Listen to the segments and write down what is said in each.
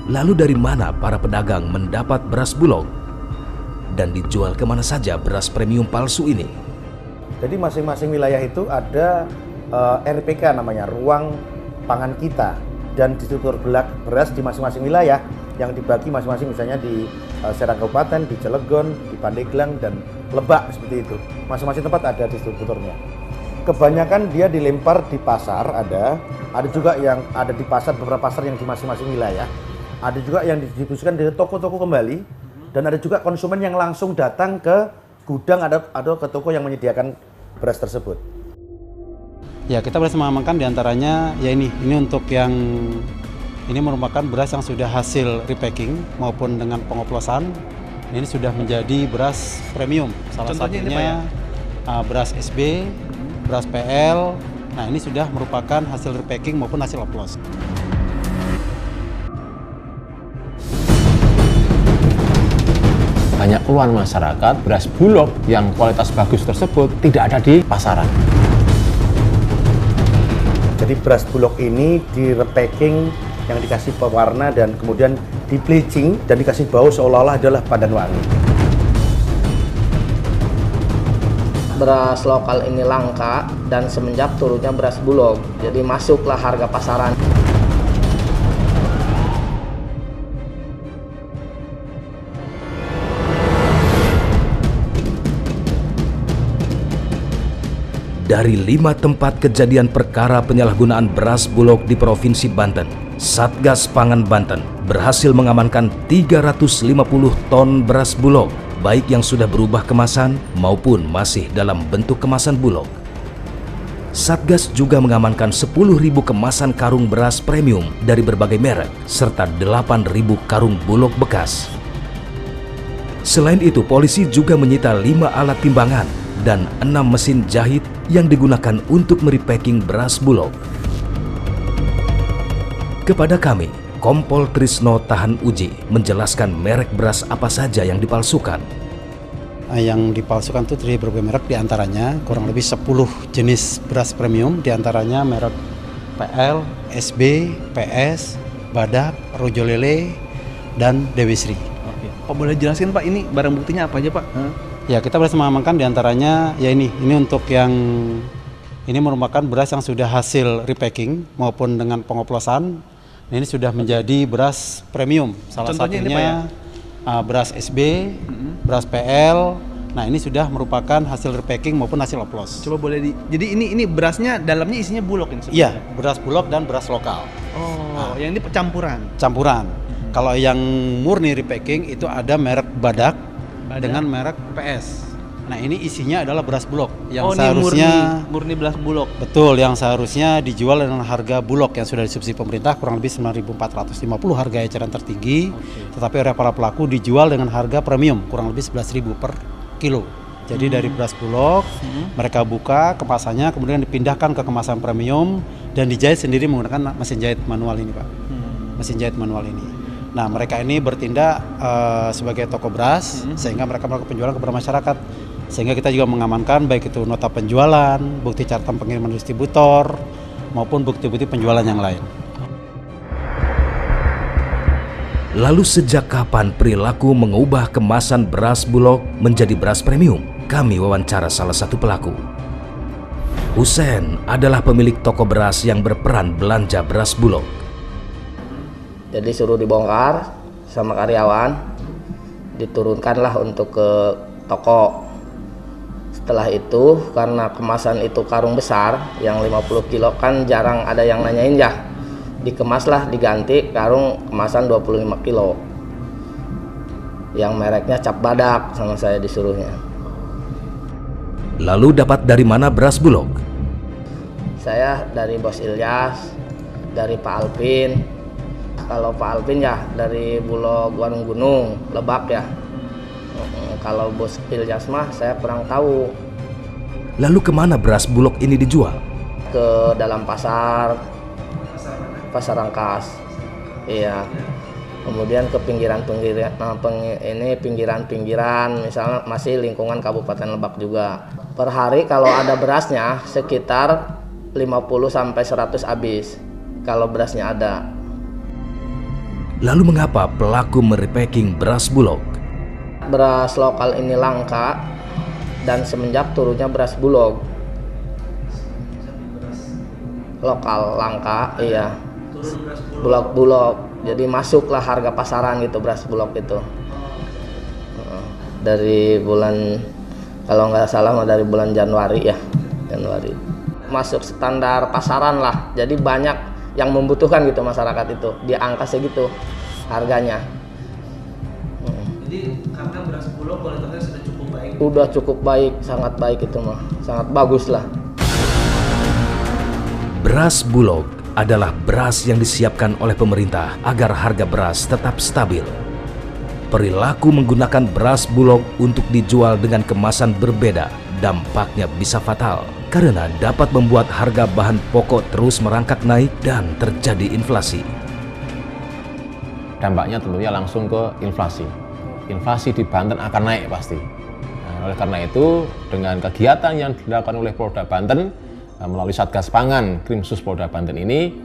Lalu dari mana para pedagang mendapat beras Bulog? Dan dijual kemana saja beras premium palsu ini? Jadi masing-masing wilayah itu ada RPK namanya, Ruang Pangan Kita. Dan distributor beras di masing-masing wilayah yang dibagi masing-masing, misalnya di Serang Kabupaten, di Cilegon, di Pandeglang, dan Lebak, seperti itu. Masing-masing tempat ada distributornya. Kebanyakan dia dilempar di pasar, ada juga yang ada di pasar, beberapa pasar yang di masing-masing wilayah. Ada juga yang didistribusikan dari toko-toko kembali, dan ada juga konsumen yang langsung datang ke gudang atau ke toko yang menyediakan beras tersebut. Ya, kita berhasil mengamankan diantaranya ya ini untuk yang ini merupakan beras yang sudah hasil repacking maupun dengan pengoplosan. Ini sudah menjadi beras premium. Salah Contohnya satunya beras SB, beras PL. Nah, ini sudah merupakan hasil repacking maupun hasil oplos. Banyak keluhan masyarakat, beras Bulog yang kualitas bagus tersebut tidak ada di pasaran. Jadi beras Bulog ini di-repacking, yang dikasih pewarna dan kemudian di-bleaching dan dikasih bau seolah-olah adalah pandan wangi. Beras lokal ini langka dan semenjak turunnya beras Bulog, jadi masuklah harga pasaran. Dari 5 tempat kejadian perkara penyalahgunaan beras Bulog di Provinsi Banten, Satgas Pangan Banten berhasil mengamankan 350 ton beras Bulog, baik yang sudah berubah kemasan maupun masih dalam bentuk kemasan Bulog. Satgas juga mengamankan 10.000 kemasan karung beras premium dari berbagai merek, serta 8.000 karung Bulog bekas. Selain itu, polisi juga menyita 5 alat timbangan dan 6 mesin jahit yang digunakan untuk merepacking beras Bulog. Kepada kami, Kompol Trisno Tahan Uji menjelaskan merek beras apa saja yang dipalsukan. Yang dipalsukan itu dari berbagai merek, diantaranya kurang lebih 10 jenis beras premium, diantaranya merek PL, SB, PS, Badak, Rojo Lele, dan Dewi Sri. Oke. Pak, boleh jelasin Pak, ini barang buktinya apa aja Pak? Ya, kita berhasil mengamankan diantaranya ya ini untuk yang ini merupakan beras yang sudah hasil repacking maupun dengan pengoplosan. Ini sudah menjadi beras premium. Salah Contohnya satunya beras SB, beras PL. Nah, ini sudah merupakan hasil repacking maupun hasil oplos. Coba boleh jadi ini berasnya dalamnya isinya Bulog ini sebenarnya? Iya, beras Bulog dan beras lokal. Oh, yang ini campuran. Campuran. Kalau yang murni repacking itu ada merek Badak dengan merek PS. Nah, ini isinya adalah beras Bulog yang seharusnya murni beras Bulog. Betul, yang seharusnya dijual dengan harga Bulog yang sudah disubsidi pemerintah kurang lebih 9.450 harga eceran tertinggi. Tetapi oleh para pelaku dijual dengan harga premium kurang lebih 11.000 per kilo. Jadi dari beras Bulog mereka buka kemasannya, kemudian dipindahkan ke kemasan premium dan dijahit sendiri menggunakan mesin jahit manual ini, Pak. Mesin jahit manual ini. Nah, mereka ini bertindak sebagai toko beras sehingga mereka melakukan penjualan kepada masyarakat. Sehingga kita juga mengamankan baik itu nota penjualan, bukti catatan pengiriman distributor, maupun bukti-bukti penjualan yang lain. Lalu sejak kapan perilaku mengubah kemasan beras Bulog menjadi beras premium? Kami wawancara salah satu pelaku. Hussein adalah pemilik toko beras yang berperan belanja beras Bulog. Jadi suruh dibongkar sama karyawan, diturunkanlah untuk ke toko. Setelah itu, karena kemasan itu karung besar, yang 50 kilo kan jarang ada yang nanyain ya. Dikemaslah, diganti karung kemasan 25 kilo. Yang mereknya Cap Badak sama saya disuruhnya. Lalu dapat dari mana beras Bulog? Saya dari Bos Ilyas, dari Pak Alvin. Kalau Pak Alvin ya dari Bulog Warung Gunung, Lebak ya. Kalau Bos Ilyas mah saya kurang tahu. Lalu kemana beras Bulog ini dijual? Ke dalam pasar Rangkas. Iya. Kemudian ke pinggiran-pinggiran, misalnya masih lingkungan Kabupaten Lebak juga. Per hari kalau ada berasnya sekitar 50 sampai 100 habis kalau berasnya ada. Lalu mengapa pelaku merepacking beras Bulog? Beras lokal ini langka dan semenjak turunnya beras Bulog. Lokal langka, iya. Bulog. Jadi masuklah harga pasaran gitu beras Bulog itu. Dari bulan, kalau nggak salah dari bulan Januari ya. Januari. Masuk standar pasaran lah. Jadi banyak yang membutuhkan gitu masyarakat itu. Di angka segitu harganya. Jadi karena beras Bulog kualitasnya sudah cukup baik. Udah cukup baik, sangat baik itu mah. Sangat bagus lah. Beras Bulog adalah beras yang disiapkan oleh pemerintah agar harga beras tetap stabil. Perilaku menggunakan beras Bulog untuk dijual dengan kemasan berbeda dampaknya bisa fatal karena dapat membuat harga bahan pokok terus merangkak naik dan terjadi inflasi. Dampaknya tentunya langsung ke inflasi. Inflasi di Banten akan naik pasti. Nah, oleh karena itu, dengan kegiatan yang dilakukan oleh Polda Banten melalui Satgas Pangan Krimsus Polda Banten ini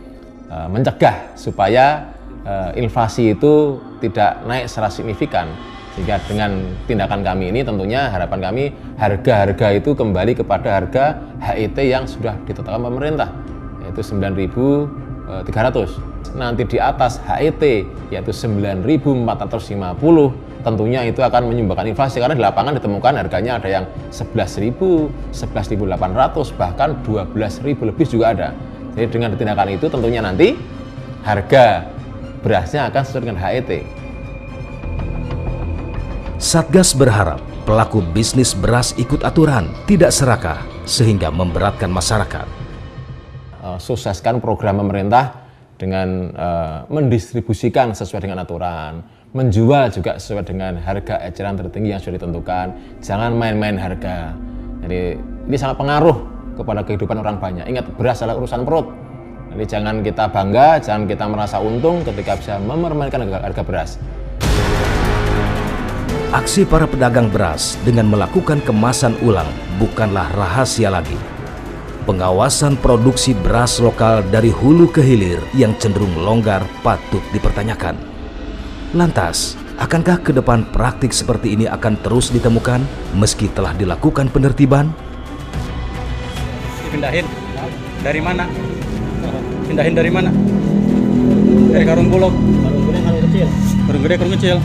mencegah supaya inflasi itu tidak naik secara signifikan. Sehingga dengan tindakan kami ini tentunya harapan kami harga-harga itu kembali kepada harga HET yang sudah ditetapkan pemerintah, yaitu 9.300. Nanti di atas HET yaitu 9.450, tentunya itu akan menyumbangkan inflasi karena di lapangan ditemukan harganya ada yang 11.000, 11.800, bahkan 12.000 lebih juga ada. Jadi dengan tindakan itu tentunya nanti harga berasnya akan sesuai dengan HET. Satgas berharap pelaku bisnis beras ikut aturan, tidak serakah, sehingga memberatkan masyarakat. Sukseskan program pemerintah dengan mendistribusikan sesuai dengan aturan, menjual juga sesuai dengan harga eceran tertinggi yang sudah ditentukan. Jangan main-main harga. Jadi ini sangat pengaruh kepada kehidupan orang banyak. Ingat, beras adalah urusan perut. Jadi jangan kita bangga, jangan kita merasa untung ketika bisa memermainkan harga beras. Aksi para pedagang beras dengan melakukan kemasan ulang bukanlah rahasia lagi. Pengawasan produksi beras lokal dari hulu ke hilir yang cenderung longgar patut dipertanyakan. Lantas, akankah ke depan praktik seperti ini akan terus ditemukan meski telah dilakukan penertiban? Dipindahin dari mana? Pindahin dari mana? Dari karung Bulog. Karung gede, karung kecil. Karung gede, karung kecil.